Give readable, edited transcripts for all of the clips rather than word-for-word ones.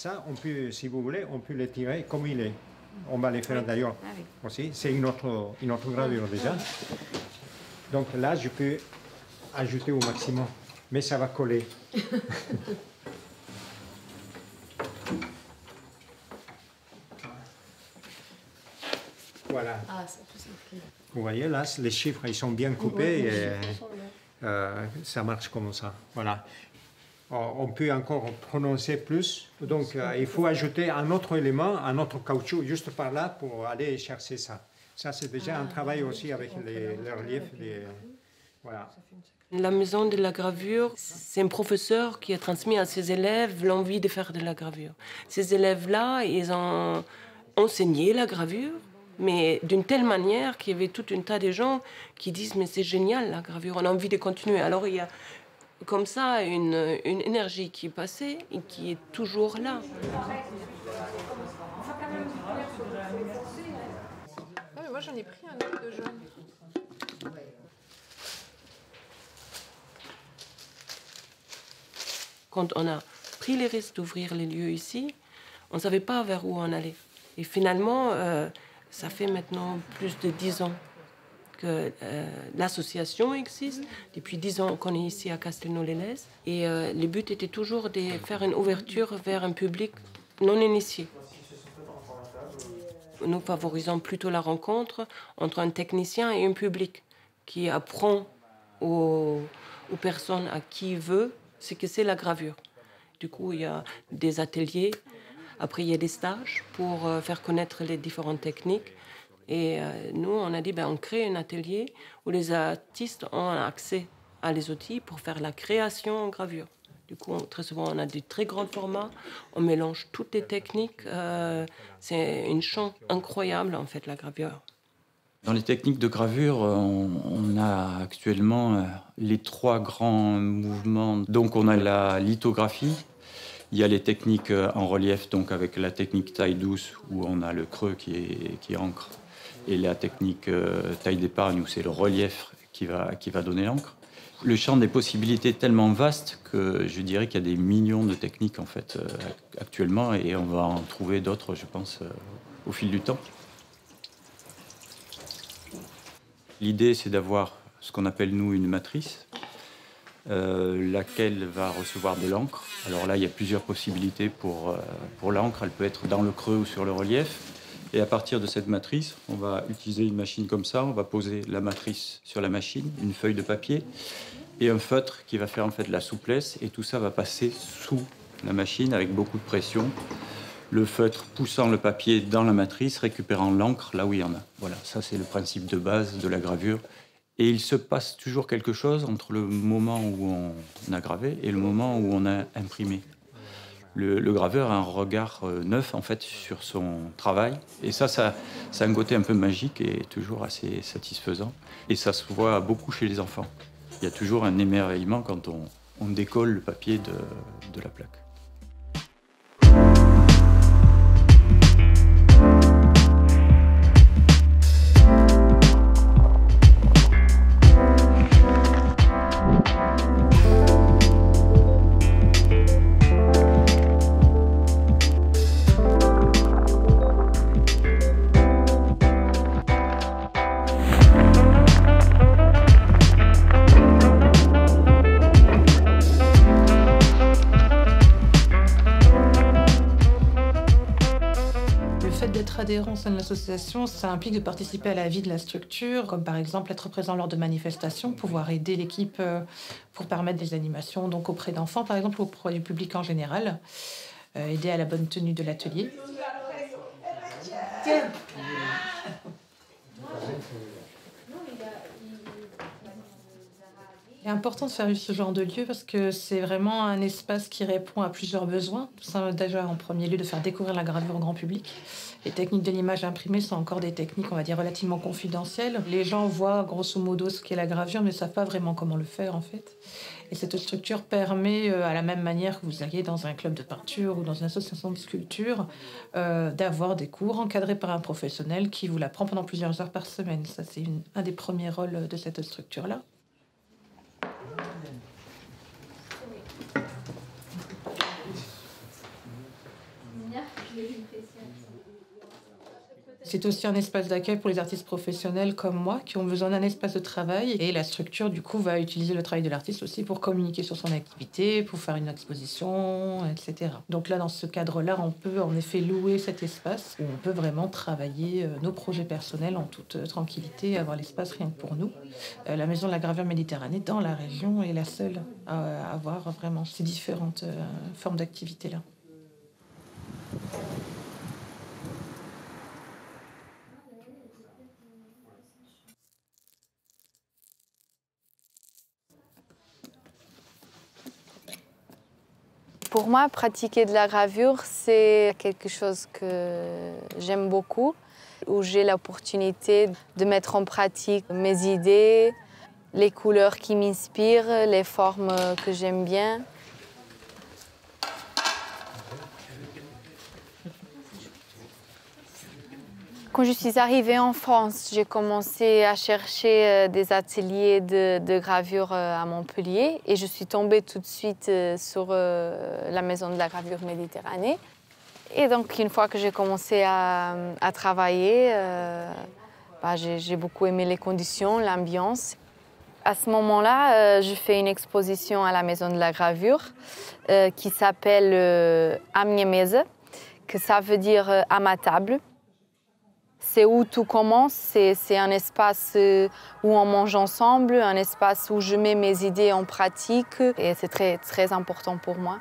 Ça, on peut, si vous voulez, on peut le tirer comme il est. On va le faire d'ailleurs aussi. C'est une autre gravure déjà. Donc là, je peux ajouter au maximum, mais ça va coller. Voilà. Vous voyez, là, les chiffres, ils sont bien coupés et ça marche comme ça. Voilà. On peut encore prononcer plus. Donc, il faut ajouter un autre élément, un autre caoutchouc juste par là pour aller chercher ça. Ça, c'est déjà un travail aussi avec les reliefs. Voilà. La maison de la gravure, c'est un professeur qui a transmis à ses élèves l'envie de faire de la gravure. Ces élèves-là, ils ont enseigné la gravure, mais d'une telle manière qu'il y avait tout un tas de gens qui disent « mais c'est génial la gravure, on a envie de continuer ». Alors il y a comme ça une énergie qui est passée et qui est toujours là. Moi j'en ai pris un autre de jaune. Quand on a pris les risques d'ouvrir les lieux ici, on ne savait pas vers où on allait. Et finalement, ça fait maintenant plus de 10 ans que l'association existe. Depuis 10 ans qu'on est ici à Castelnau-les-Lez. Et le but était toujours de faire une ouverture vers un public non initié. Nous favorisons plutôt la rencontre entre un technicien et un public qui apprend aux personnes à qui il veut ce que c'est la gravure. Du coup, il y a des ateliers, après il y a des stages pour faire connaître les différentes techniques. Et nous, on a dit, on crée un atelier où les artistes ont accès à les outils pour faire la création en gravure. Du coup, très souvent, on a des très grands formats, on mélange toutes les techniques. C'est une champ incroyable, en fait, la gravure. Dans les techniques de gravure, on a actuellement les 3 grands mouvements. Donc on a la lithographie, il y a les techniques en relief, donc avec la technique taille douce où on a le creux qui est encre, et la technique taille d'épargne où c'est le relief qui va donner l'encre. Le champ des possibilités est tellement vaste que je dirais qu'il y a des millions de techniques en fait actuellement, et on va en trouver d'autres, je pense, au fil du temps. L'idée, c'est d'avoir ce qu'on appelle, nous, une matrice, laquelle va recevoir de l'encre. Alors là, il y a plusieurs possibilités pour l'encre. Elle peut être dans le creux ou sur le relief. Et à partir de cette matrice, on va utiliser une machine comme ça. On va poser la matrice sur la machine, une feuille de papier et un feutre qui va faire en fait la souplesse. Et tout ça va passer sous la machine avec beaucoup de pression. Le feutre poussant le papier dans la matrice, récupérant l'encre là où il y en a. Voilà, ça c'est le principe de base de la gravure. Et il se passe toujours quelque chose entre le moment où on a gravé et le moment où on a imprimé. Le graveur a un regard neuf en fait sur son travail. Et ça a un côté un peu magique et toujours assez satisfaisant. Et ça se voit beaucoup chez les enfants. Il y a toujours un émerveillement quand on décolle le papier de la plaque. Adhérence au sein de l'association, ça implique de participer à la vie de la structure, comme par exemple être présent lors de manifestations, pouvoir aider l'équipe pour permettre des animations donc auprès d'enfants, par exemple, auprès du public en général, aider à la bonne tenue de l'atelier. C'est important de faire ce genre de lieu parce que c'est vraiment un espace qui répond à plusieurs besoins. Déjà, en premier lieu, de faire découvrir la gravure au grand public. Les techniques de l'image imprimée sont encore des techniques, on va dire, relativement confidentielles. Les gens voient grosso modo ce qu'est la gravure, mais ne savent pas vraiment comment le faire, en fait. Et cette structure permet, à la même manière que vous alliez dans un club de peinture ou dans une association de sculpture, d'avoir des cours encadrés par un professionnel qui vous l'apprend pendant plusieurs heures par semaine. Ça, c'est un des premiers rôles de cette structure-là. C'est aussi un espace d'accueil pour les artistes professionnels comme moi qui ont besoin d'un espace de travail. Et la structure, du coup, va utiliser le travail de l'artiste aussi pour communiquer sur son activité, pour faire une exposition, etc. Donc là, dans ce cadre-là, on peut en effet louer cet espace où on peut vraiment travailler nos projets personnels en toute tranquillité, avoir l'espace rien que pour nous. La Maison de la Gravure Méditerranée, dans la région, est la seule à avoir vraiment ces différentes formes d'activités-là. Pour moi, pratiquer de la gravure, c'est quelque chose que j'aime beaucoup, où j'ai l'opportunité de mettre en pratique mes idées, les couleurs qui m'inspirent, les formes que j'aime bien. Quand je suis arrivée en France, j'ai commencé à chercher des ateliers de gravure à Montpellier et je suis tombée tout de suite sur la Maison de la Gravure Méditerranée. Et donc, une fois que j'ai commencé à travailler, j'ai beaucoup aimé les conditions, l'ambiance. À ce moment-là, je fais une exposition à la Maison de la Gravure qui s'appelle À minha mesa, que ça veut dire à ma table. C'est où tout commence, c'est un espace où on mange ensemble, un espace où je mets mes idées en pratique et c'est très, très important pour moi.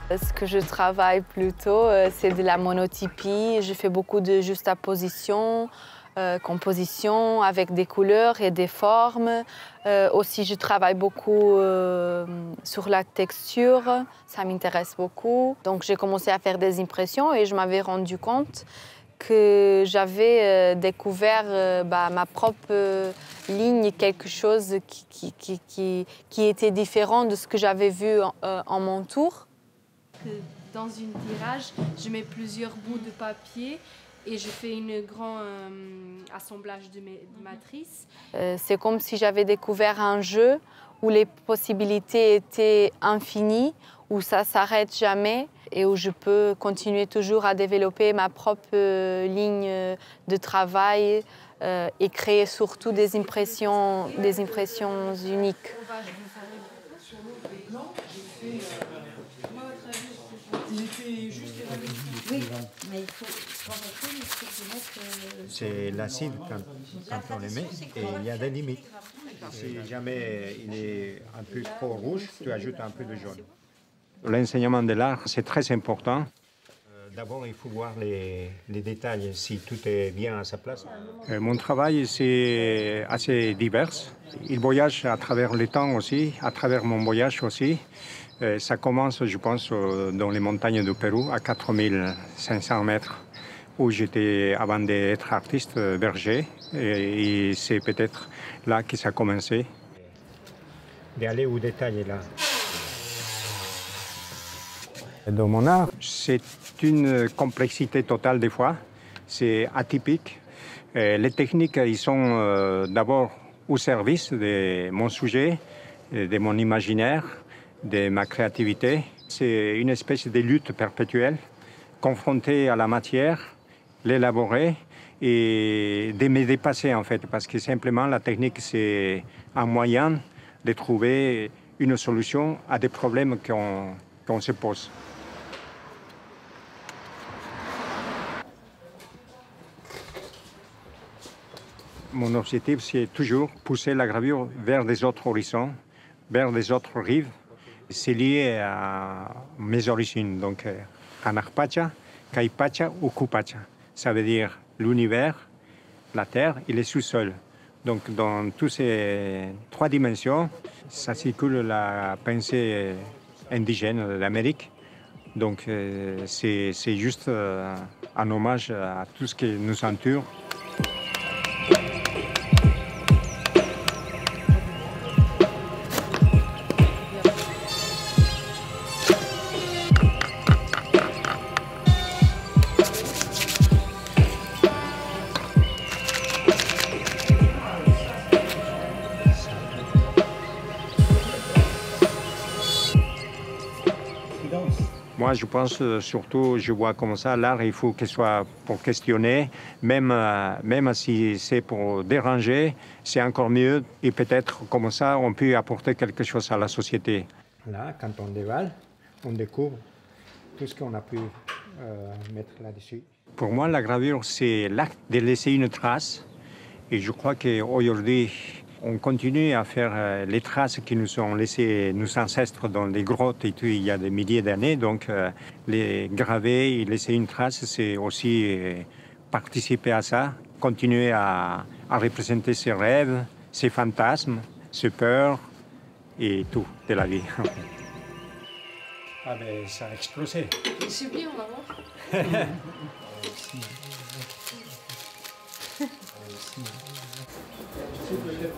Ce que je travaille plutôt, c'est de la monotypie. Je fais beaucoup de juxtaposition, composition avec des couleurs et des formes. Aussi, je travaille beaucoup sur la texture. Ça m'intéresse beaucoup. Donc, j'ai commencé à faire des impressions et je m'avais rendu compte que j'avais découvert ma propre ligne, quelque chose qui était différent de ce que j'avais vu en mon tour. Dans une tirage, je mets plusieurs bouts de papier et je fais un grand assemblage de matrices. C'est comme si j'avais découvert un jeu où les possibilités étaient infinies, où ça ne s'arrête jamais et où je peux continuer toujours à développer ma propre ligne de travail et créer surtout des impressions uniques. Oui, mais il faut c'est l'acide quand on le met et il y a des limites. Si jamais il est un peu trop rouge, tu ajoutes un peu de jaune. L'enseignement de l'art, c'est très important. D'abord, il faut voir les détails, si tout est bien à sa place. Mon travail, c'est assez divers. Il voyage à travers le temps aussi, à travers mon voyage aussi. Ça commence, je pense, dans les montagnes du Pérou, à 4500 mètres, où j'étais, avant d'être artiste, berger. Et c'est peut-être là que ça a commencé. D'aller au détail, là. Dans mon art, c'est une complexité totale des fois. C'est atypique. Les techniques, ils sont d'abord au service de mon sujet, de mon imaginaire, de ma créativité. C'est une espèce de lutte perpétuelle, confrontée à la matière, l'élaborer et de me dépasser en fait, parce que simplement la technique, c'est un moyen de trouver une solution à des problèmes qu'on se pose. Mon objectif, c'est toujours pousser la gravure vers des autres horizons, vers des autres rives. C'est lié à mes origines, donc Anarpacha, Caipacha ou Cupacha. Ça veut dire l'univers, la terre et le sous-sol. Donc dans toutes ces trois dimensions, ça circule la pensée indigène de l'Amérique, Donc c'est juste un hommage à tout ce qui nous entoure. Moi, je pense surtout, je vois comme ça, l'art, il faut qu'il soit pour questionner, même si c'est pour déranger, c'est encore mieux. Et peut-être comme ça, on peut apporter quelque chose à la société. Là, quand on dévale, on découvre tout ce qu'on a pu mettre là-dessus. Pour moi, la gravure, c'est l'acte de laisser une trace. Et je crois qu'aujourd'hui, on continue à faire les traces qui nous ont laissées nos ancêtres dans les grottes et tout, il y a des milliers d'années. Donc, les graver et laisser une trace, c'est aussi participer à ça, continuer à représenter ses rêves, ses fantasmes, ses peurs et tout de la vie. Ah ben, ça a explosé. C'est bien, on va voir. C'est peut-être